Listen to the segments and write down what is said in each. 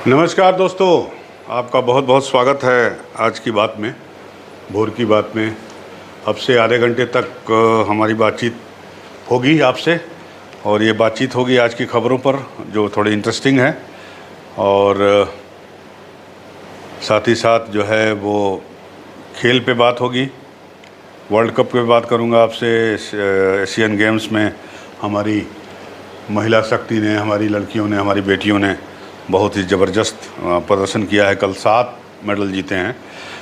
नमस्कार दोस्तों, आपका बहुत बहुत स्वागत है आज की बात में, भोर की बात में। अब से आधे घंटे तक हमारी बातचीत होगी आपसे, और ये बातचीत होगी आज की खबरों पर जो थोड़ी इंटरेस्टिंग है, और साथ ही साथ जो है वो खेल पे बात होगी। वर्ल्ड कप पे बात करूंगा आपसे। एशियन गेम्स में हमारी महिला शक्ति ने, हमारी लड़कियों ने, हमारी बेटियों ने बहुत ही ज़बरदस्त प्रदर्शन किया है। कल 7 मेडल जीते हैं।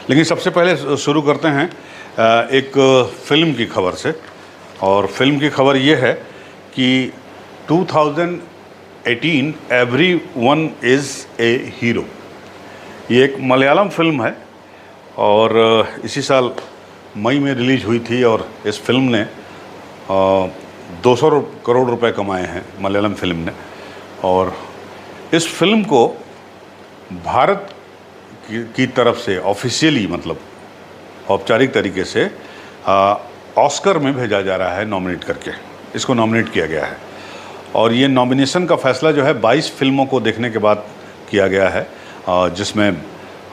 लेकिन सबसे पहले शुरू करते हैं एक फ़िल्म की खबर से, और फिल्म की खबर ये है कि 2018 एवरीवन इज़ ए हीरो। ये एक मलयालम फिल्म है और इसी साल मई में रिलीज हुई थी, और इस फिल्म ने 200 करोड़ रुपए कमाए हैं मलयालम फिल्म ने। और इस फिल्म को भारत की तरफ से ऑफिशियली, मतलब औपचारिक तरीके से ऑस्कर में भेजा जा रहा है, नॉमिनेट करके इसको नॉमिनेट किया गया है। और ये नॉमिनेशन का फैसला जो है 22 फिल्मों को देखने के बाद किया गया है, जिसमें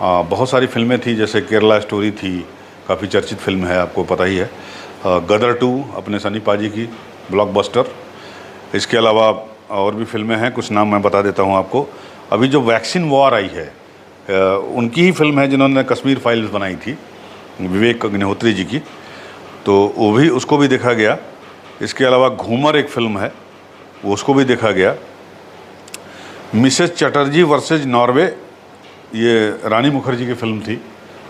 बहुत सारी फिल्में थी, जैसे केरला स्टोरी थी, काफ़ी चर्चित फिल्म है, आपको पता ही है। गदर 2 अपने सनी पाजी की ब्लॉकबस्टर। इसके अलावा और भी फिल्में हैं, कुछ नाम मैं बता देता हूं आपको। अभी जो वैक्सीन वॉर आई है, उनकी ही फिल्म है, जिन्होंने कश्मीर फाइल्स बनाई थी, विवेक अग्निहोत्री जी की, तो वो भी, उसको भी देखा गया। इसके अलावा घूमर एक फ़िल्म है, उसको भी देखा गया। मिसेस चटर्जी वर्सेज नॉर्वे, ये रानी मुखर्जी की फ़िल्म थी,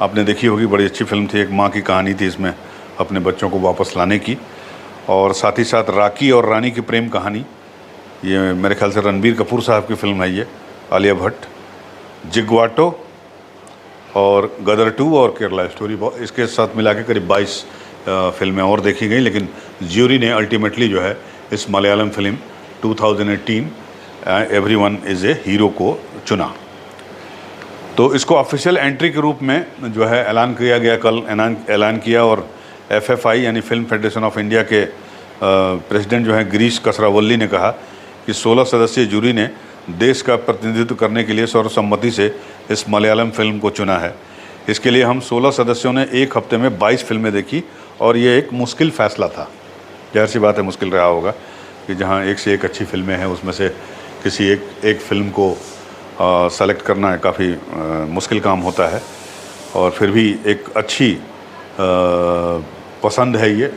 आपने देखी होगी, बड़ी अच्छी फ़िल्म थी। एक माँ की कहानी थी इसमें, अपने बच्चों को वापस लाने की। और साथ ही साथ राकी और रानी की प्रेम कहानी, ये मेरे ख्याल से रणबीर कपूर साहब की फ़िल्म है ये, आलिया भट्ट। जिग्वाटो और गदर 2 और केरला स्टोरी, इसके साथ मिला के करीब 22 फिल्में और देखी गई। लेकिन ज्यूरी ने अल्टीमेटली जो है इस Malayalam film 2018 everyone is a hero को चुना। तो इसको ऑफिशियल एंट्री के रूप में जो है ऐलान किया गया, कल ऐलान किया। और FFI यानी फिल्म फेडरेशन ऑफ इंडिया के प्रेसिडेंट जो हैं गिरीश कसरावल्ली ने कहा कि 16 सदस्यीय जूरी ने देश का प्रतिनिधित्व करने के लिए सर्वसम्मति से इस मलयालम फिल्म को चुना है। इसके लिए हम 16 सदस्यों ने एक हफ्ते में 22 फिल्में देखी, और ये एक मुश्किल फ़ैसला था। ज़ाहिर सी बात है, मुश्किल रहा होगा कि जहाँ एक से एक अच्छी फिल्में हैं, उसमें से किसी एक फिल्म को सेलेक्ट करना है, काफ़ी मुश्किल काम होता है। और फिर भी एक अच्छी पसंद है ये।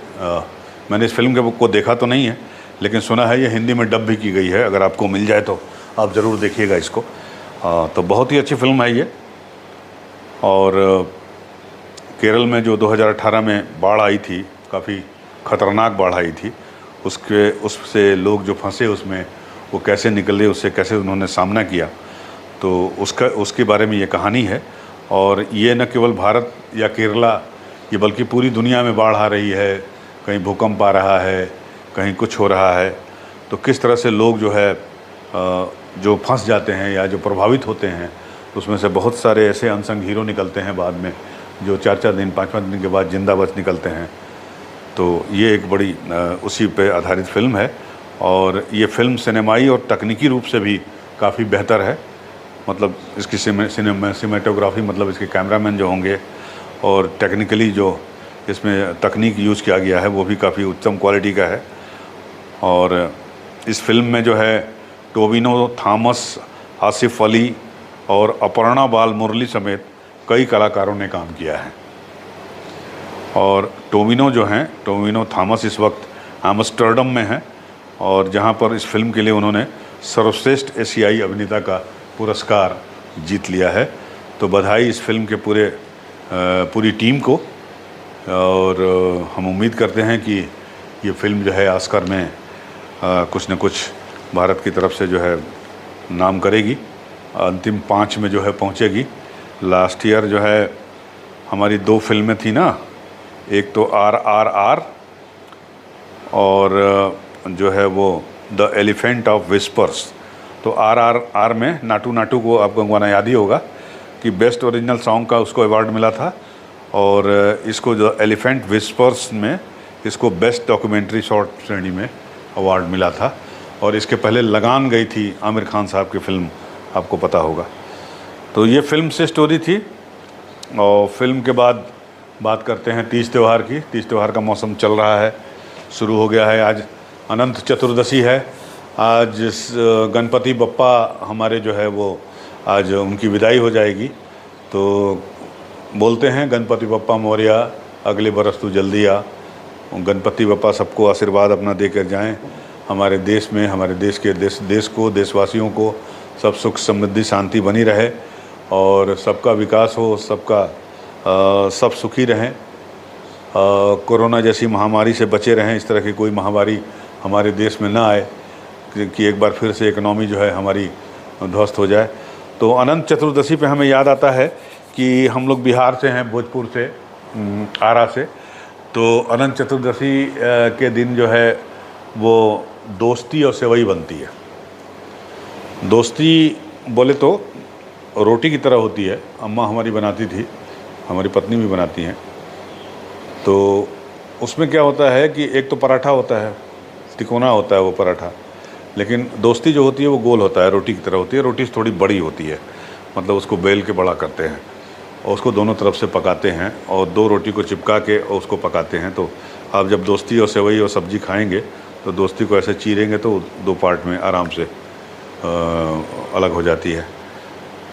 मैंने इस फिल्म को देखा तो नहीं है, लेकिन सुना है ये हिंदी में डब भी की गई है। अगर आपको मिल जाए तो आप ज़रूर देखिएगा इसको। तो बहुत ही अच्छी फिल्म है ये। और केरल में जो 2018 में बाढ़ आई थी, काफ़ी ख़तरनाक बाढ़ आई थी, उससे लोग जो फंसे उसमें, वो कैसे निकले, उससे कैसे उन्होंने सामना किया, तो उसके बारे में ये कहानी है। और ये न केवल भारत या केरला, ये बल्कि पूरी दुनिया में बाढ़ आ रही है, कहीं भूकंप आ रहा है, कहीं कुछ हो रहा है। तो किस तरह से लोग जो है जो फंस जाते हैं या जो प्रभावित होते हैं, उसमें से बहुत सारे ऐसे अनसंग हीरो निकलते हैं बाद में, जो 4-4 दिन 5-5 दिन के बाद जिंदा बच निकलते हैं। तो ये एक बड़ी उसी पे आधारित फिल्म है। और ये फिल्म सिनेमाई और तकनीकी रूप से भी काफ़ी बेहतर है। मतलब इसकी सिनेमेटोग्राफी, मतलब इसके कैमरामैन जो होंगे, और टेक्निकली जो इसमें तकनीक यूज़ किया गया है, वो भी काफ़ी उत्तम क्वालिटी का है। और इस फिल्म में जो है टोविनो थॉमस, आसिफ अली और अपर्णा बाल मुरली समेत कई कलाकारों ने काम किया है। और टोविनो थॉमस इस वक्त एम्स्टर्डम में हैं, और जहां पर इस फिल्म के लिए उन्होंने सर्वश्रेष्ठ एशियाई अभिनेता का पुरस्कार जीत लिया है। तो बधाई इस फिल्म के पूरी टीम को। और हम उम्मीद करते हैं कि ये फिल्म जो है ऑस्कर में कुछ न कुछ भारत की तरफ से जो है नाम करेगी, अंतिम 5 में जो है पहुंचेगी। लास्ट ईयर जो है हमारी 2 फिल्में थी ना, एक तो RRR और जो है वो द एलिफेंट ऑफ विस्पर्स। तो RRR में नाटू नाटू को आपको गाना याद ही होगा कि बेस्ट ओरिजिनल सॉन्ग का उसको अवार्ड मिला था, और इसको जो एलिफेंट विस्पर्स में इसको बेस्ट डॉक्यूमेंट्री शॉर्ट श्रेणी में अवार्ड मिला था। और इसके पहले लगान गई थी आमिर खान साहब की फ़िल्म, आपको पता होगा। तो ये फिल्म से स्टोरी थी। और फिल्म के बाद बात करते हैं तीज त्यौहार की। तीज त्यौहार का मौसम चल रहा है, शुरू हो गया है। आज अनंत चतुर्दशी है। आज गणपति बप्पा हमारे जो है वो आज उनकी विदाई हो जाएगी। तो बोलते हैं गणपति बप्पा मोरया, अगले बरस तू जल्दी आ। गणपति बप्पा सबको आशीर्वाद अपना देकर जाएं। हमारे देश में, हमारे देश के देश को, देशवासियों को सब सुख समृद्धि शांति बनी रहे और सबका विकास हो, सब सुखी रहें। कोरोना जैसी महामारी से बचे रहें। इस तरह की कोई महामारी हमारे देश में ना आए कि एक बार फिर से इकनॉमी जो है हमारी ध्वस्त हो जाए। तो अनंत चतुर्दशी पे हमें याद आता है कि हम लोग बिहार से हैं, भोजपुर से, आरा से। तो अनंत चतुर्दशी के दिन जो है वो दोस्ती और सेवई बनती है। दोस्ती बोले तो रोटी की तरह होती है। अम्मा हमारी बनाती थी, हमारी पत्नी भी बनाती हैं। तो उसमें क्या होता है कि एक तो पराठा होता है, तिकोना होता है वो पराठा, लेकिन दोस्ती जो होती है वो गोल होता है, रोटी की तरह होती है। रोटी थोड़ी बड़ी होती है, मतलब उसको बेल के बड़ा करते हैं और उसको दोनों तरफ से पकाते हैं और 2 रोटी को चिपका के और उसको पकाते हैं। तो आप जब दोस्ती और सेवई और सब्ज़ी खाएंगे तो दोस्ती को ऐसे चीरेंगे तो 2 पार्ट में आराम से अलग हो जाती है।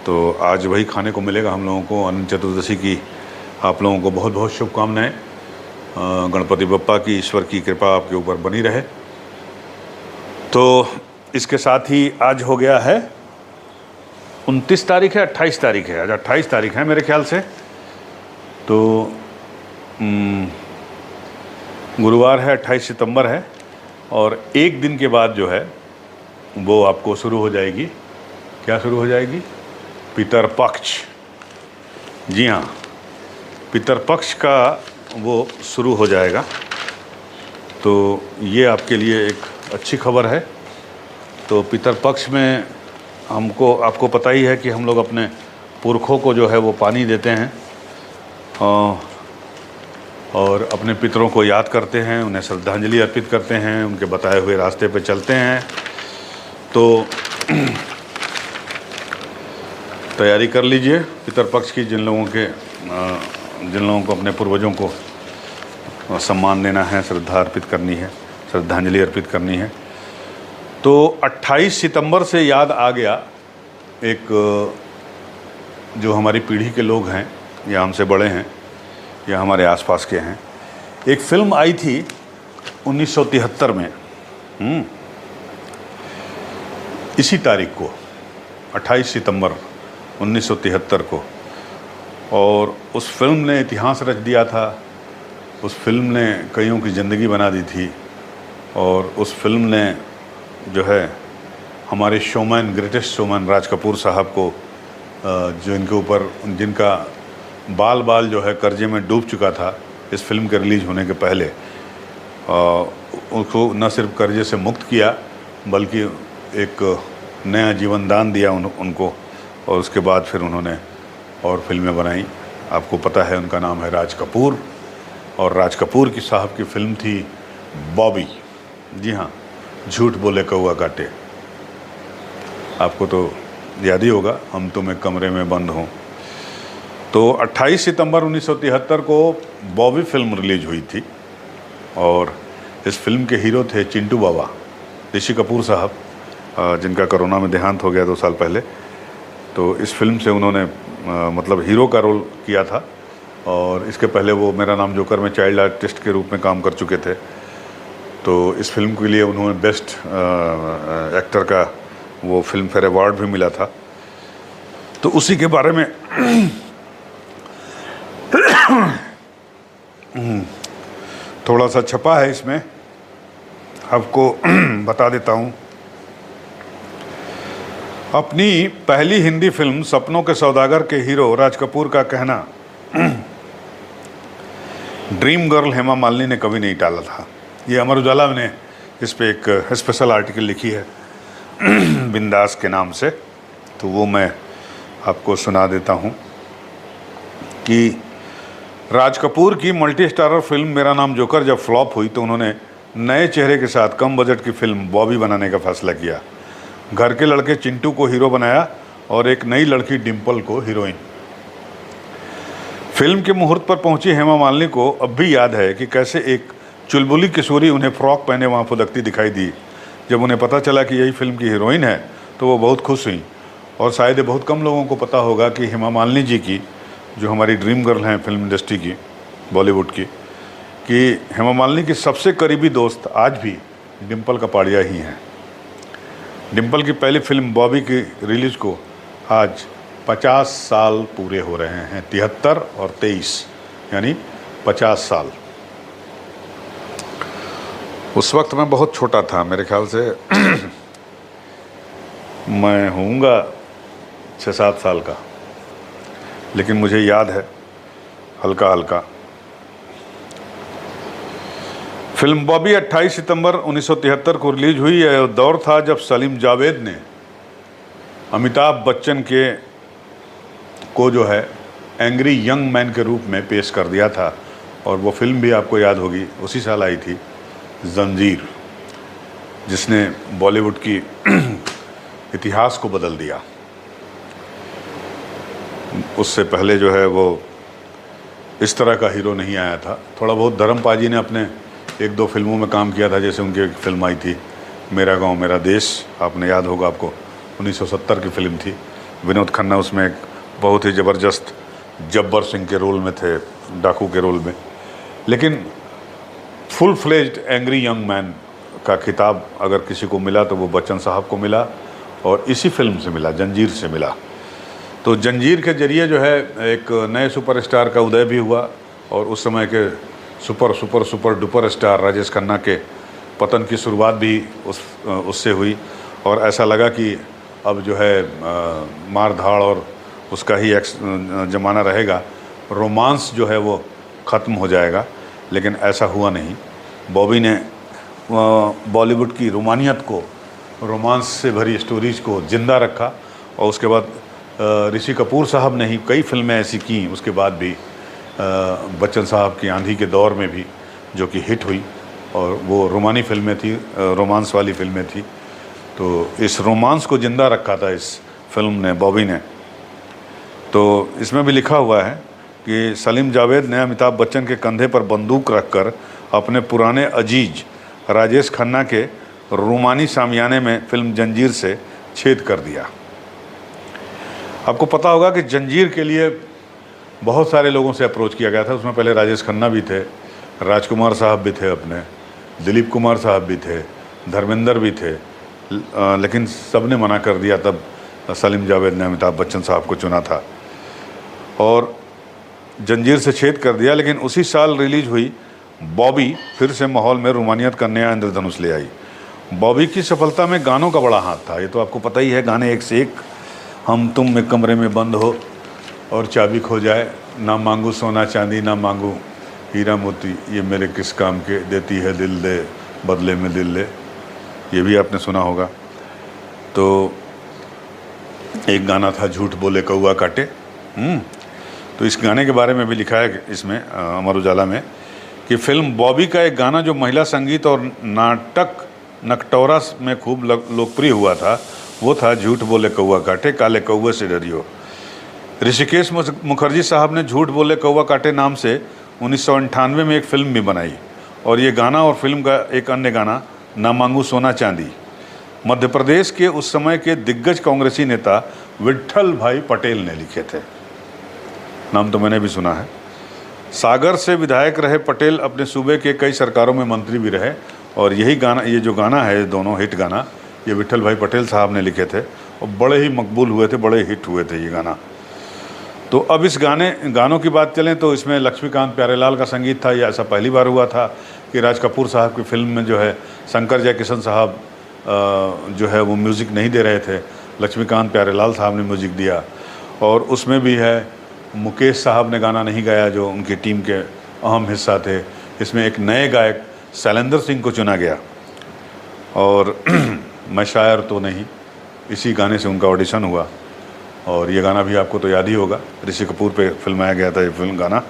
तो आज वही खाने को मिलेगा हम लोगों को। अनंत चतुर्दशी की आप लोगों को बहुत बहुत शुभकामनाएं। गणपति बप्पा की, ईश्वर की कृपा आपके ऊपर बनी रहे। तो इसके साथ ही आज हो गया है 29 तारीख है, 28 तारीख है। आज 28 तारीख है मेरे ख्याल से। तो गुरुवार है, 28 सितंबर है। और एक दिन के बाद जो है वो आपको शुरू हो जाएगी, क्या शुरू हो जाएगी? पितरपक्ष। जी हाँ, पितरपक्ष का वो शुरू हो जाएगा। तो ये आपके लिए एक अच्छी खबर है। तो पितरपक्ष में आपको पता ही है कि हम लोग अपने पुरखों को जो है वो पानी देते हैं और अपने पितरों को याद करते हैं, उन्हें श्रद्धांजलि अर्पित करते हैं, उनके बताए हुए रास्ते पे चलते हैं। तो तैयारी कर लीजिए पितरपक्ष की। जिन लोगों को अपने पूर्वजों को सम्मान देना है, श्रद्धा अर्पित करनी है, श्रद्धांजलि अर्पित करनी है। तो 28 सितंबर से याद आ गया, एक जो हमारी पीढ़ी के लोग हैं या हमसे बड़े हैं या हमारे आसपास के हैं, एक फ़िल्म आई थी 1973 में, इसी तारीख को 28 सितंबर 1973 को। और उस फिल्म ने इतिहास रच दिया था। उस फिल्म ने कईयों की ज़िंदगी बना दी थी। और उस फिल्म ने जो है हमारे showman, greatest showman Raj Kapoor साहब को, जो इनके ऊपर, जिनका बाल जो है कर्जे में डूब चुका था इस फिल्म के रिलीज़ होने के पहले, उनको न सिर्फ कर्जे से मुक्त किया बल्कि एक नया जीवन दान दिया उनको। और उसके बाद फिर उन्होंने और फिल्में बनाई। आपको पता है उनका नाम है राज कपूर। और राज कपूर की साहब की फ़िल्म थी बॉबी। जी हाँ, झूठ बोले कौआ काटे। आपको तो याद ही होगा, हम तुम एक कमरे में बंद हों। तो 28 सितंबर 1973 को बॉबी फिल्म रिलीज हुई थी। और इस फिल्म के हीरो थे चिंटू बाबा, ऋषि कपूर साहब, जिनका कोरोना में देहांत हो गया 2 साल पहले। तो इस फिल्म से उन्होंने मतलब हीरो का रोल किया था। और इसके पहले वो मेरा नाम जोकर में चाइल्ड आर्टिस्ट के रूप में काम कर चुके थे। तो इस फिल्म के लिए उन्होंने बेस्ट एक्टर का वो फिल्म फेयर अवार्ड भी मिला था। तो उसी के बारे में थोड़ा सा छपा है इसमें, आपको बता देता हूँ। अपनी पहली हिंदी फिल्म सपनों के सौदागर के हीरो राज कपूर का कहना ड्रीम गर्ल हेमा मालिनी ने कभी नहीं टाला था। ये अमर उजाला ने इस पे एक स्पेशल आर्टिकल लिखी है बिंदास के नाम से। तो वो मैं आपको सुना देता हूँ कि राज कपूर की मल्टी स्टारर फिल्म मेरा नाम जोकर जब फ्लॉप हुई तो उन्होंने नए चेहरे के साथ कम बजट की फिल्म बॉबी बनाने का फैसला किया। घर के लड़के चिंटू को हीरो बनाया और एक नई लड़की डिम्पल को हीरोइन। फिल्म के मुहूर्त पर पहुंची हेमा मालिनी को अब भी याद है कि कैसे एक चुलबुली किशोरी उन्हें फ्रॉक पहने वहाँ फुदकती दिखाई दी। जब उन्हें पता चला कि यही फिल्म की हीरोइन है तो वो बहुत खुश हुई। और शायद ये बहुत कम लोगों को पता होगा कि हेमा मालिनी जी की, जो हमारी ड्रीम गर्ल हैं फिल्म इंडस्ट्री की, बॉलीवुड की, कि हेमा मालिनी की सबसे करीबी दोस्त आज भी डिम्पल कपाड़िया ही हैं। डिम्पल की पहली फिल्म बॉबी की रिलीज़ को आज 50 साल पूरे हो रहे हैं, 73 और 23 यानी 50 साल। उस वक्त मैं बहुत छोटा था, मेरे ख्याल से मैं होऊंगा 6-7 साल का, लेकिन मुझे याद है हल्का हल्का। फिल्म बॉबी 28 सितंबर 1973 को रिलीज हुई। यह दौर था जब सलीम जावेद ने अमिताभ बच्चन को जो है एंग्री यंग मैन के रूप में पेश कर दिया था। और वो फिल्म भी आपको याद होगी, उसी साल आई थी, जंजीर, जिसने बॉलीवुड की इतिहास को बदल दिया। उससे पहले जो है वो इस तरह का हीरो नहीं आया था। थोड़ा बहुत धर्मपाजी ने अपने 1-2 फिल्मों में काम किया था, जैसे उनकी एक फिल्म आई थी मेरा गांव मेरा देश, आपने याद होगा आपको, 1970 की फिल्म थी। विनोद खन्ना उसमें एक बहुत ही ज़बरदस्त जब्बर सिंह के रोल में थे, डाकू के रोल में। लेकिन full fledged angry young man का खिताब अगर किसी को मिला तो वो बच्चन साहब को मिला, और इसी फिल्म से मिला, जंजीर से मिला। तो जंजीर के जरिए जो है एक नए सुपरस्टार का उदय भी हुआ, और उस समय के super duper star Rajesh Khanna के पतन की शुरुआत भी उससे हुई। और ऐसा लगा कि अब जो है मार धाड़ और उसका ही ज़माना रहेगा, रोमांस जो है वो ख़त्म हो जाएगा। लेकिन ऐसा हुआ नहीं। बॉबी ने बॉलीवुड की रोमानियत को, रोमांस से भरी स्टोरीज को ज़िंदा रखा। और उसके बाद ऋषि कपूर साहब ने ही कई फिल्में ऐसी की उसके बाद भी, बच्चन साहब की आंधी के दौर में भी, जो कि हिट हुई, और वो रोमानी फिल्में थी, रोमांस वाली फिल्में थी। तो इस रोमांस को ज़िंदा रखा था इस फिल्म ने, बॉबी ने। तो इसमें भी लिखा हुआ है कि सलीम जावेद ने अमिताभ बच्चन के कंधे पर बंदूक रखकर अपने पुराने अजीज राजेश खन्ना के रोमानी सामियाने में फिल्म जंजीर से छेद कर दिया। आपको पता होगा कि जंजीर के लिए बहुत सारे लोगों से अप्रोच किया गया था। उसमें पहले राजेश खन्ना भी थे, राजकुमार साहब भी थे अपने, दिलीप कुमार साहब भी थे, धर्मेंद्र भी थे, लेकिन सब ने मना कर दिया। तब सलीम जावेद ने अमिताभ बच्चन साहब को चुना था और जंजीर से छेद कर दिया। लेकिन उसी साल रिलीज हुई बॉबी फिर से माहौल में रोमानियत का नया इंद्रधनुष ले आई। बॉबी की सफलता में गानों का बड़ा हाथ था, ये तो आपको पता ही है। गाने एक से एक, हम तुम एक कमरे में बंद हो और चाबी खो जाए, ना मांगू सोना चांदी ना मांगू हीरा मोती, ये मेरे किस काम के, देती है दिल दे बदले में दिल ले, ये भी आपने सुना होगा। तो एक गाना था झूठ बोले कौआ काटे। तो इस गाने के बारे में भी लिखा है इसमें, अमर उजाला में, कि फिल्म बॉबी का एक गाना जो महिला संगीत और नाटक नकटोरा में खूब लोकप्रिय हुआ था, वो था झूठ बोले कौआ काटे काले कौए से डरियो। ऋषिकेश मुखर्जी साहब ने झूठ बोले कौआ काटे नाम से 1998 में एक फिल्म भी बनाई, और ये गाना और फिल्म का एक अन्य गाना ना मांगू सोना चांदी मध्य प्रदेश के उस समय के दिग्गज कांग्रेसी नेता विट्ठल भाई पटेल ने लिखे थे। नाम तो मैंने भी सुना है। सागर से विधायक रहे पटेल, अपने सूबे के कई सरकारों में मंत्री भी रहे, और यही गाना, ये जो गाना है, दोनों हिट गाना, ये विट्ठल भाई पटेल साहब ने लिखे थे और बड़े ही मकबूल हुए थे, बड़े हिट हुए थे ये गाना। तो अब इस गानों की बात चलें तो इसमें लक्ष्मीकांत प्यारेलाल का संगीत था। ये ऐसा पहली बार हुआ था कि राज कपूर साहब की फिल्म में जो है शंकर जयकिशन साहब जो है वो म्यूज़िक नहीं दे रहे थे, लक्ष्मीकांत प्यारेलाल साहब ने म्यूज़िक दिया। और उसमें भी है मुकेश साहब ने गाना नहीं गाया, जो उनकी टीम के अहम हिस्सा थे। इसमें एक नए गायक शैलेंद्र सिंह को चुना गया, और मैं शायर तो नहीं, इसी गाने से उनका ऑडिशन हुआ। और ये गाना भी आपको तो याद ही होगा, ऋषि कपूर पे फिल्माया गया था ये फिल्म गाना।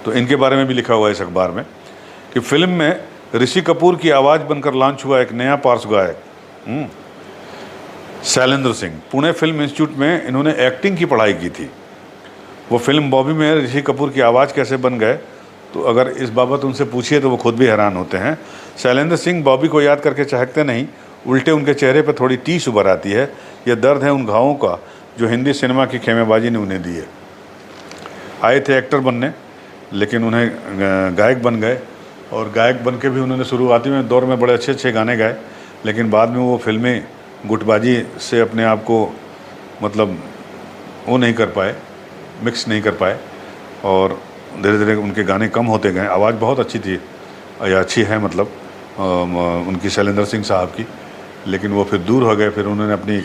तो इनके बारे में भी लिखा हुआ है इस अखबार में कि फिल्म में ऋषि कपूर की आवाज़ बनकर लॉन्च हुआ एक नया पार्श्व गायक, शैलेंद्र सिंह, पुणे फिल्म इंस्टीट्यूट में इन्होंने एक्टिंग की पढ़ाई की थी। वो फिल्म बॉबी में ऋषि कपूर की आवाज़ कैसे बन गए, तो अगर इस बाबत उनसे पूछिए तो वो खुद भी हैरान होते हैं। शैलेंद्र सिंह बॉबी को याद करके चहकते नहीं, उल्टे उनके चेहरे पर थोड़ी टीस उभर आती है। यह दर्द है उन घावों का जो हिंदी सिनेमा की खेमेबाजी ने उन्हें दी है। आए थे एक्टर बनने, लेकिन उन्हें गायक बन गए, और गायक बन के भी उन्होंने शुरुआती में दौर में बड़े अच्छे अच्छे गाने गाए, लेकिन बाद में वो फिल्में गुटबाजी से अपने आप को मतलब वो नहीं कर पाए, मिक्स नहीं कर पाए, और धीरे धीरे उनके गाने कम होते गए। आवाज़ बहुत अच्छी थी या अच्छी है मतलब उनकी, शैलेंद्र सिंह साहब की, लेकिन वो फिर दूर हो गए। फिर उन्होंने अपनी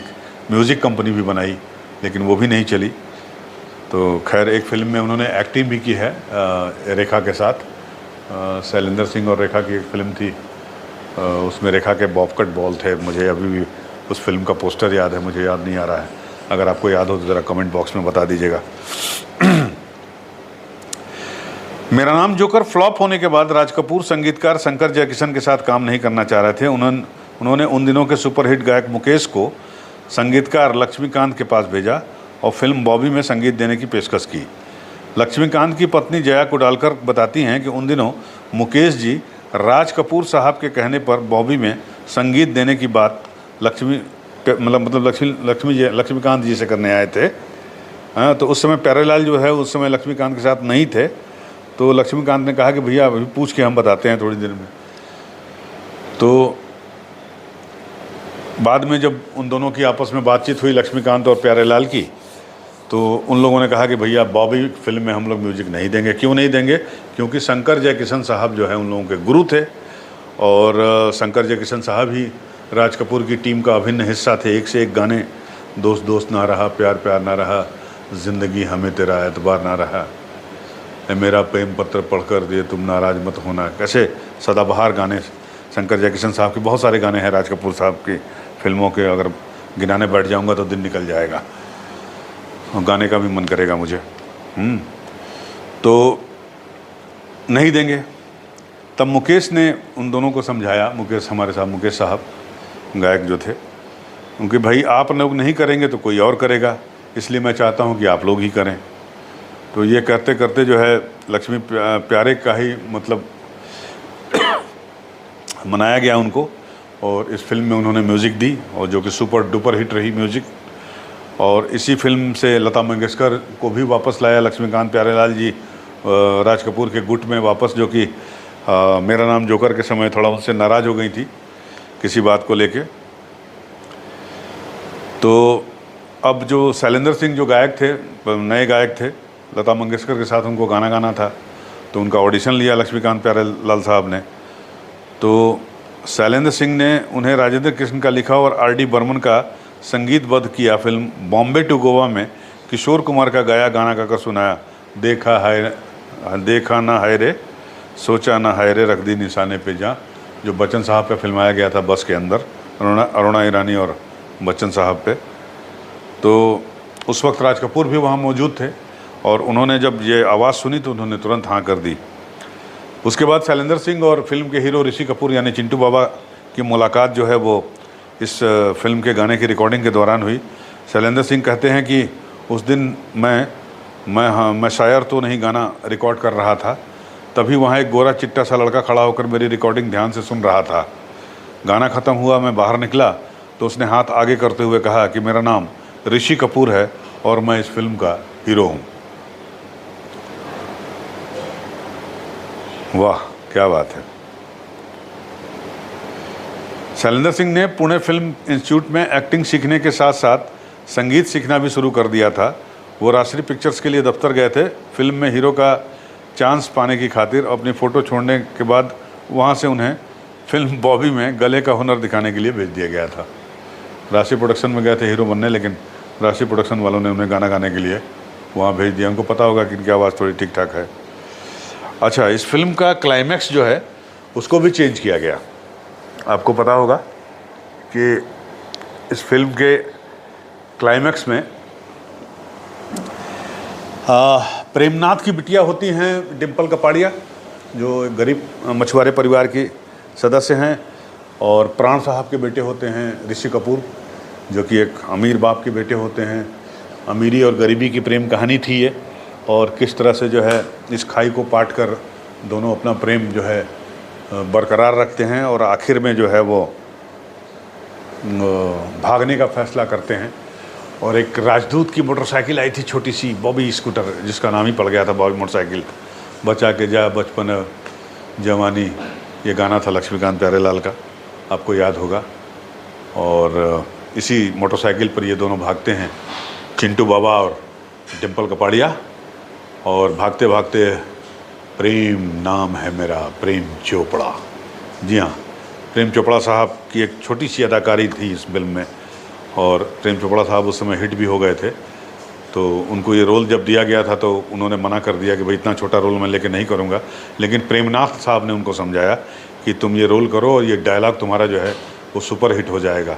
म्यूज़िक कंपनी भी बनाई, लेकिन वो भी नहीं चली। तो खैर एक फ़िल्म में उन्होंने एक्टिंग भी की है रेखा के साथ। शैलेंद्र सिंह और रेखा की एक फ़िल्म थी, उसमें रेखा के बॉबकट बॉल थे। मुझे अभी भी उस फिल्म का पोस्टर याद है, मुझे याद नहीं आ रहा है। अगर आपको याद हो तो ज़रा कमेंट बॉक्स में बता दीजिएगा। मेरा नाम जोकर फ्लॉप होने के बाद राज कपूर संगीतकार शंकर जयकिशन के साथ काम नहीं करना चाह रहे थे। उन्होंने उन दिनों के सुपरहिट गायक मुकेश को संगीतकार लक्ष्मीकांत के पास भेजा और फिल्म बॉबी में संगीत देने की पेशकश की। लक्ष्मीकांत की पत्नी जया कुडालकर बताती हैं कि उन दिनों मुकेश जी राज कपूर साहब के कहने पर बॉबी में संगीत देने की बात लक्ष्मीकांत जी से करने आए थे। हाँ, तो उस समय प्यारेलाल जो है उस समय लक्ष्मीकांत के साथ नहीं थे। तो लक्ष्मीकांत ने कहा कि भैया अभी पूछ के हम बताते हैं थोड़ी देर में। तो बाद में जब उन दोनों की आपस में बातचीत हुई लक्ष्मीकांत और प्यारेलाल की, तो उन लोगों ने कहा कि भैया बॉबी फिल्म में हम लोग म्यूज़िक नहीं देंगे। क्यों नहीं देंगे? क्योंकि शंकर जयकिशन साहब जो है उन लोगों के गुरु थे, और शंकर जयकिशन साहब ही राज कपूर की टीम का अभिन्न हिस्सा थे। एक से एक गाने, दोस्त दोस्त ना रहा, प्यार प्यार ना रहा, ज़िंदगी हमें तेरा एतबार ना रहा, मेरा प्रेम पत्र पढ़कर दिए तुम नाराज मत होना, कैसे सदाबहार गाने। शंकर जयकिशन साहब के बहुत सारे गाने हैं राज कपूर साहब की फिल्मों के, अगर गिनाने बैठ जाऊंगा तो दिन निकल जाएगा, गाने का भी मन करेगा मुझे। तो नहीं देंगे। तब मुकेश ने उन दोनों को समझाया, मुकेश हमारे साथ, मुकेश साहब गायक जो थे, उनके भाई आप लोग नहीं करेंगे तो कोई और करेगा, इसलिए मैं चाहता हूं कि आप लोग ही करें। तो ये करते करते जो है लक्ष्मी प्यारे का ही मतलब मनाया गया उनको, और इस फिल्म में उन्होंने म्यूज़िक दी, और जो कि सुपर डुपर हिट रही म्यूज़िक। और इसी फिल्म से लता मंगेशकर को भी वापस लाया लक्ष्मीकांत प्यारेलाल जी राज कपूर के गुट में वापस, जो कि मेरा नाम जोकर के समय थोड़ा उनसे नाराज़ हो गई थी किसी बात को लेके। तो अब जो शैलेंद्र सिंह जो गायक थे, नए गायक थे, लता मंगेशकर के साथ उनको गाना गाना था, तो उनका ऑडिशन लिया लक्ष्मीकांत प्यारेलाल साहब ने। तो शैलेंद्र सिंह ने उन्हें राजेंद्र कृष्ण का लिखा और आर डी बर्मन का संगीतबद्ध किया फिल्म बॉम्बे टू गोवा में किशोर कुमार का गाया गाना गाकर सुनाया, देखा ना है रे, सोचा ना है रे, रख दी निशाने पे जा, जो बच्चन साहब पे फिल्माया गया था बस के अंदर, अरुणा ईरानी और बच्चन साहब पे। तो उस वक्त राज कपूर भी वहाँ मौजूद थे, और उन्होंने जब ये आवाज़ सुनी तो उन्होंने तुरंत हाँ कर दी। उसके बाद शैलेंद्र सिंह और फिल्म के हीरो ऋषि कपूर यानी चिंटू बाबा की मुलाकात जो है वो इस फिल्म के गाने की रिकॉर्डिंग के दौरान हुई। शैलेंद्र सिंह कहते हैं कि उस दिन मैं शायर तो नहीं गाना रिकॉर्ड कर रहा था, तभी वहाँ एक गोरा चिट्टा सा लड़का खड़ा होकर मेरी रिकॉर्डिंग ध्यान से सुन रहा था। गाना ख़त्म हुआ, मैं बाहर निकला तो उसने हाथ आगे करते हुए कहा कि मेरा नाम ऋषि कपूर है और मैं इस फिल्म का हीरो हूँ। वाह क्या बात है। शैलेंद्र सिंह ने पुणे फिल्म इंस्टीट्यूट में एक्टिंग सीखने के साथ साथ संगीत सीखना भी शुरू कर दिया था। वो राष्ट्रीय पिक्चर्स के लिए दफ्तर गए थे फिल्म में हीरो का चांस पाने की खातिर। अपनी फ़ोटो छोड़ने के बाद वहाँ से उन्हें फिल्म बॉबी में गले का हुनर दिखाने के लिए भेज दिया गया था। राष्ट्रीय प्रोडक्शन में गए थे हीरो बनने, लेकिन राष्ट्रीय प्रोडक्शन वालों ने उन्हें गाना गाने के लिए वहाँ भेज दिया। उनको पता होगा कि इनकी आवाज़ थोड़ी ठीक ठाक है। अच्छा, इस फिल्म का क्लाइमैक्स जो है उसको भी चेंज किया गया। आपको पता होगा कि इस फिल्म के क्लाइमैक्स में प्रेमनाथ की बिटिया होती हैं डिम्पल कपाड़िया, जो गरीब मछुआरे परिवार की सदस्य हैं, और प्राण साहब के बेटे होते हैं ऋषि कपूर, जो कि एक अमीर बाप के बेटे होते हैं। अमीरी और गरीबी की प्रेम कहानी थी ये, और किस तरह से जो है इस खाई को पाट कर दोनों अपना प्रेम जो है बरकरार रखते हैं, और आखिर में जो है वो भागने का फैसला करते हैं। और एक राजदूत की मोटरसाइकिल आई थी, छोटी सी बॉबी स्कूटर, जिसका नाम ही पड़ गया था बॉबी मोटरसाइकिल। बचा के जा बचपन जवानी, ये गाना था लक्ष्मीकांत प्यारेलाल का, आपको याद होगा। और इसी मोटरसाइकिल पर ये दोनों भागते हैं, चिंटू बाबा और डिम्पल कपाड़िया। और भागते भागते प्रेम नाम है मेरा प्रेम चोपड़ा। जी हाँ, प्रेम चोपड़ा साहब की एक छोटी सी अदाकारी थी इस फिल्म में, और प्रेम चोपड़ा साहब उस समय हिट भी हो गए थे। तो उनको ये रोल जब दिया गया था तो उन्होंने मना कर दिया कि भाई इतना छोटा रोल मैं लेके नहीं करूँगा। लेकिन प्रेमनाथ साहब ने उनको समझाया कि तुम ये रोल करो और ये डायलॉग तुम्हारा जो है वो सुपर हिट हो जाएगा।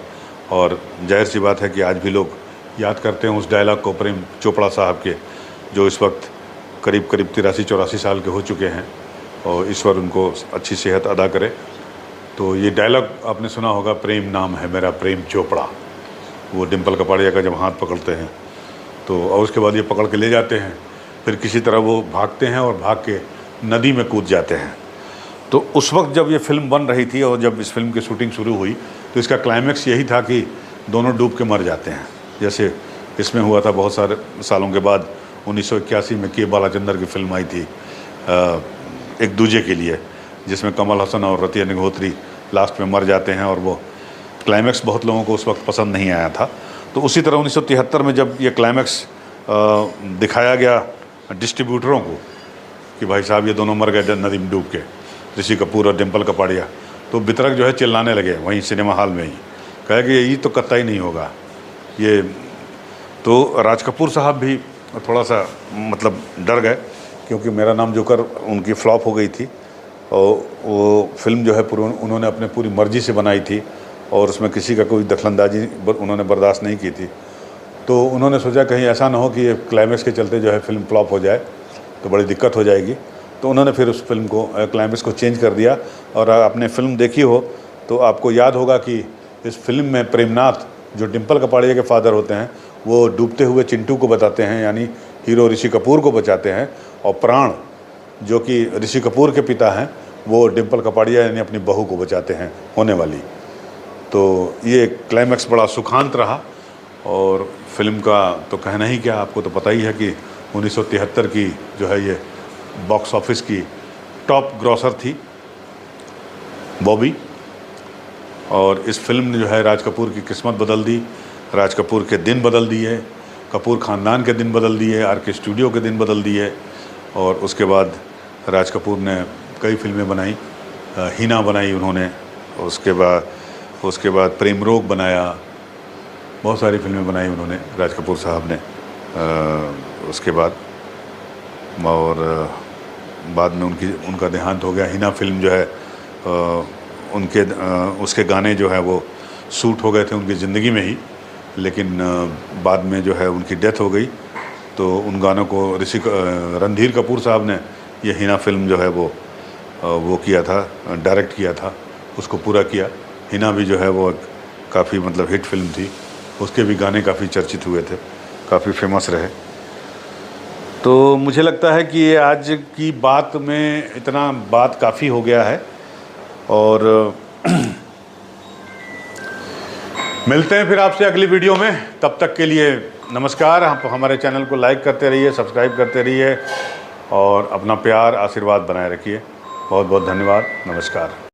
और जाहिर सी बात है कि आज भी लोग याद करते हैं उस डायलॉग को, प्रेम चोपड़ा साहब के, जो इस वक्त करीब 83-84 साल के हो चुके हैं, और ईश्वर उनको अच्छी सेहत अदा करे। तो ये डायलॉग आपने सुना होगा, प्रेम नाम है मेरा प्रेम चोपड़ा। वो डिम्पल कपाड़िया का जब हाथ पकड़ते हैं तो, और उसके बाद ये पकड़ के ले जाते हैं, फिर किसी तरह वो भागते हैं और भाग के नदी में कूद जाते हैं। तो उस वक्त जब ये फिल्म बन रही थी और जब इस फिल्म की शूटिंग शुरू हुई तो इसका क्लाइमैक्स यही था कि दोनों डूब के मर जाते हैं, जैसे इसमें हुआ था बहुत सारे सालों के बाद। 1981 में के बालाचंदर की फिल्म आई थी एक दूजे के लिए, जिसमें कमल हसन और रतिया अग्निहोत्री लास्ट में मर जाते हैं, और वो क्लाइमैक्स बहुत लोगों को उस वक्त पसंद नहीं आया था। तो उसी तरह 1973 में जब ये क्लाइमैक्स दिखाया गया डिस्ट्रीब्यूटरों को कि भाई साहब ये दोनों मर गए नदी में डूब के, ऋषि कपूर और डिम्पल कपाड़िया, तो वितरक जो है चिल्लाने लगे वहीं सिनेमा हॉल में ही, कहे कि ये तो कतई नहीं होगा ये। तो राज कपूर साहब भी थोड़ा सा मतलब डर गए, क्योंकि मेरा नाम जोकर उनकी फ्लॉप हो गई थी, और वो फिल्म जो है उन्होंने अपने पूरी मर्जी से बनाई थी, और उसमें किसी का कोई दखलंदाजी उन्होंने बर्दाश्त नहीं की थी। तो उन्होंने सोचा कहीं ऐसा ना हो कि ये क्लाइमैक्स के चलते जो है फिल्म फ्लॉप हो जाए, तो बड़ी दिक्कत हो जाएगी। तो उन्होंने फिर उस फिल्म को क्लाइमैक्स को चेंज कर दिया। और आपने फिल्म देखी हो तो आपको याद होगा कि इस फिल्म में प्रेमनाथ, जो डिम्पल कपाड़िया के फादर होते हैं, वो डूबते हुए चिंटू को बताते हैं, यानी हीरो ऋषि कपूर को बचाते हैं। और प्राण, जो कि ऋषि कपूर के पिता हैं, वो डिम्पल कपाड़िया यानी अपनी बहू को बचाते हैं होने वाली। तो ये क्लाइमैक्स बड़ा सुखांत रहा। और फिल्म का तो कहना ही क्या, आपको तो पता ही है कि 1973 की जो है ये बॉक्स ऑफिस की टॉप ग्रॉसर थी बॉबी। और इस फिल्म ने जो है राज कपूर की किस्मत बदल दी, राज कपूर के दिन बदल दिए, कपूर ख़ानदान के दिन बदल दिए, आर.के. स्टूडियो के दिन बदल दिए। और उसके बाद राज कपूर ने कई फिल्में बनाई, हीना बनाई उन्होंने, उसके बाद प्रेम रोग बनाया, बहुत सारी फिल्में बनाई उन्होंने राज कपूर साहब ने। उसके बाद बाद में उनका देहांत हो गया। हीना फिल्म जो है उसके गाने जो है वो शूट हो गए थे उनकी ज़िंदगी में ही, लेकिन बाद में जो है उनकी डेथ हो गई। तो उन गानों को रणधीर कपूर साहब ने ये हीना फिल्म जो है वो किया था, डायरेक्ट किया था, उसको पूरा किया। हीना भी जो है वो काफ़ी मतलब हिट फिल्म थी, उसके भी गाने काफ़ी चर्चित हुए थे, काफ़ी फेमस रहे। तो मुझे लगता है कि ये आज की बात में इतना बात काफ़ी हो गया है, और मिलते हैं फिर आपसे अगली वीडियो में। तब तक के लिए नमस्कार। आप हमारे चैनल को लाइक करते रहिए, सब्सक्राइब करते रहिए, और अपना प्यार आशीर्वाद बनाए रखिए। बहुत बहुत धन्यवाद, नमस्कार।